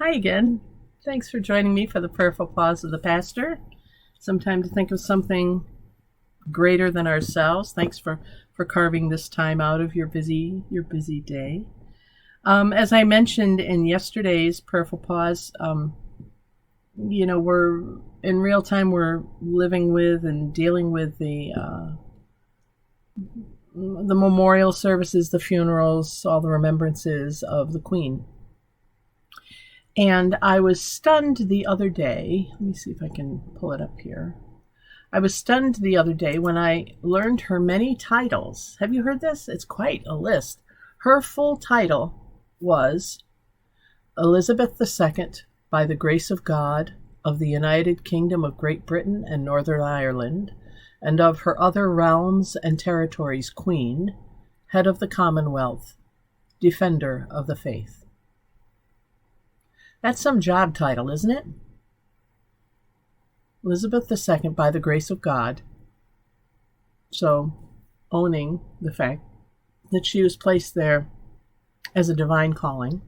Hi again. Thanks for joining me for the prayerful pause of the pastor. Some time to think of something greater than ourselves. Thanks for carving this time out of your busy day. As I mentioned in yesterday's prayerful pause, we're in real time. We're living with and dealing with the memorial services, the funerals, all the remembrances of the Queen. And I was stunned the other day. Let me see if I can pull it up here. I was stunned the other day when I learned her many titles. Have you heard this? It's quite a list. Her full title was Elizabeth II, by the grace of God, of the United Kingdom of Great Britain and Northern Ireland, and of her other realms and territories, Queen, head of the Commonwealth, defender of the faith. That's some job title, isn't it? Elizabeth II, by the grace of God. So, owning the fact that she was placed there as a divine calling.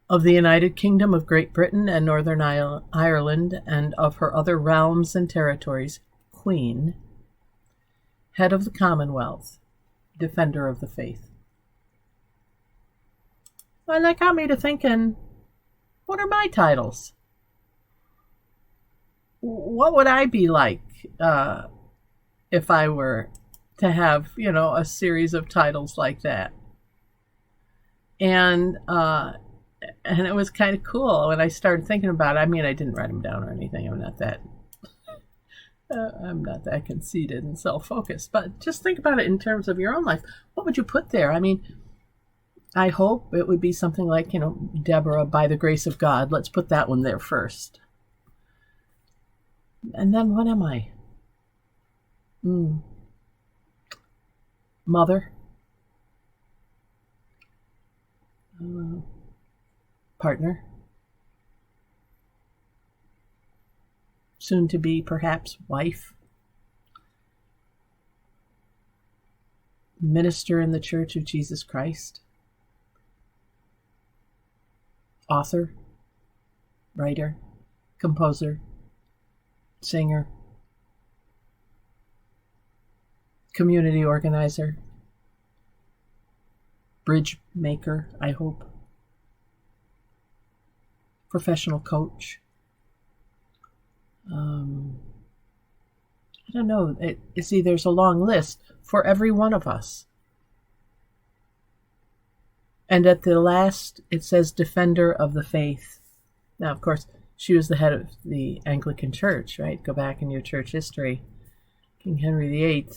Of the United Kingdom of Great Britain and Northern Ireland, and of her other realms and territories, Queen, head of the Commonwealth, defender of the faith. Well, that got me to thinking, what are my titles? What would I be like if I were to have, a series of titles like that? And it was kind of cool when I started thinking about it. I mean, I didn't write them down or anything. I'm not that conceited and self-focused. But just think about it in terms of your own life. What would you put there? I mean, I hope it would be something like, Deborah, by the grace of God. Let's put that one there first. And then what am I? Mother. Partner. Soon to be, perhaps, wife. Minister in the Church of Jesus Christ. Author, writer, composer, singer, community organizer, bridge maker, I hope, professional coach. I don't know. See, there's a long list for every one of us. And at the last, it says defender of the faith. Now, of course, she was the head of the Anglican Church, right? Go back in your church history. King Henry VIII.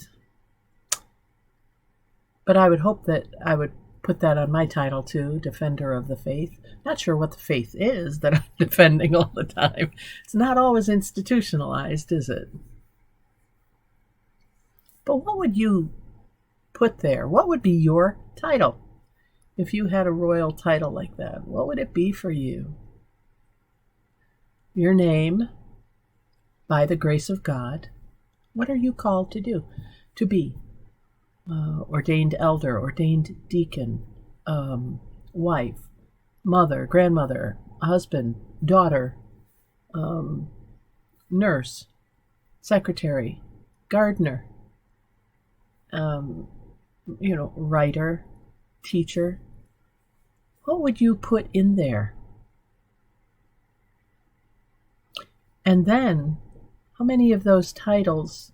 But I would hope that I would put that on my title too, defender of the faith. Not sure what the faith is that I'm defending all the time. It's not always institutionalized, is it? But what would you put there? What would be your title? If you had a royal title like that, what would it be for you? Your name, by the grace of God. What are you called to do? To be ordained elder, ordained deacon, wife, mother, grandmother, husband, daughter, nurse, secretary, gardener, writer, teacher. What would you put in there? And then, how many of those titles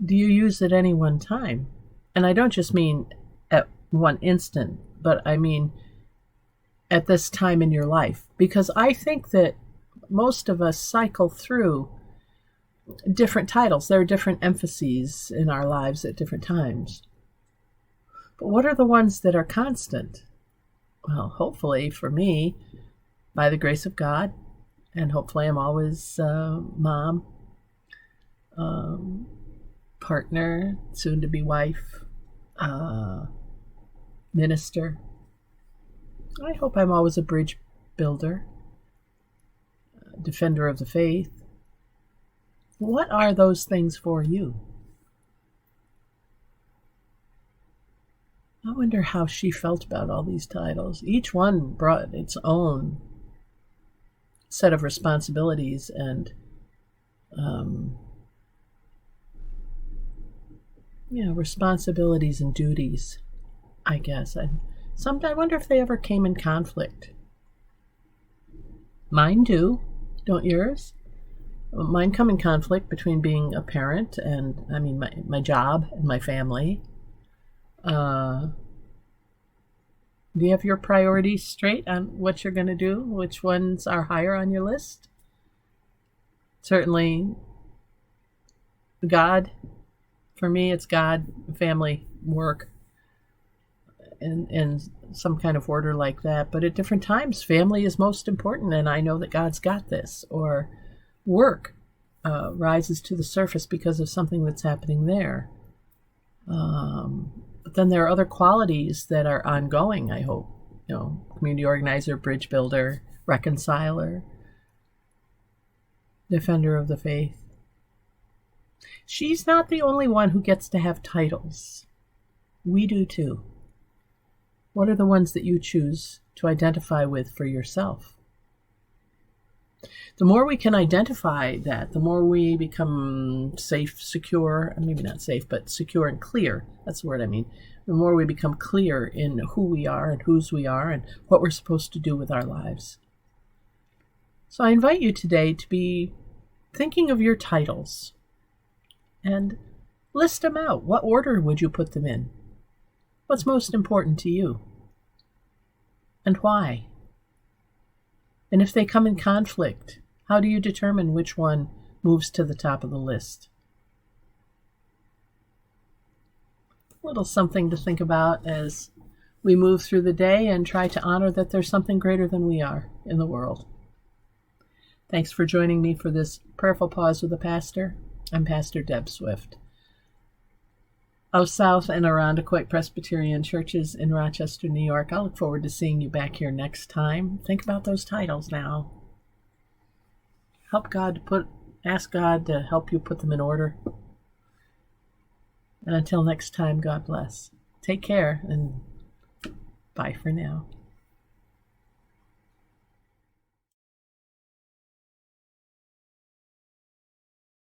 do you use at any one time? And I don't just mean at one instant, but I mean at this time in your life. Because I think that most of us cycle through different titles. There are different emphases in our lives at different times. But what are the ones that are constant? Well, hopefully for me, by the grace of God, and hopefully I'm always mom, partner, soon-to-be wife, minister. I hope I'm always a bridge builder, defender of the faith. What are those things for you? I wonder how she felt about all these titles. Each one brought its own set of responsibilities and responsibilities and duties, I guess. I wonder if they ever came in conflict. Mine do, don't yours? Mine come in conflict between being a parent and, my job and my family. Do you have your priorities straight on what you're going to do? Which ones are higher on your list? Certainly, God. For me, it's God, family, work, in some kind of order like that. But at different times, family is most important, and I know that God's got this. Or work rises to the surface because of something that's happening there. But then there are other qualities that are ongoing, I hope. Community organizer, bridge builder, reconciler, defender of the faith. She's not the only one who gets to have titles. We do too. What are the ones that you choose to identify with for yourself? The more we can identify that, the more we become safe, secure, maybe not safe, but secure and clear. That's the word I mean. The more we become clear in who we are and whose we are and what we're supposed to do with our lives. So I invite you today to be thinking of your titles and list them out. What order would you put them in? What's most important to you? And why? And if they come in conflict, how do you determine which one moves to the top of the list? A little something to think about as we move through the day and try to honor that there's something greater than we are in the world. Thanks for joining me for this prayerful pause with the pastor. I'm Pastor Deb Swift of South and Irondequoit Presbyterian Churches in Rochester, New York. I look forward to seeing you back here next time. Think about those titles now. Ask God to help you put them in order. And until next time, God bless. Take care and bye for now.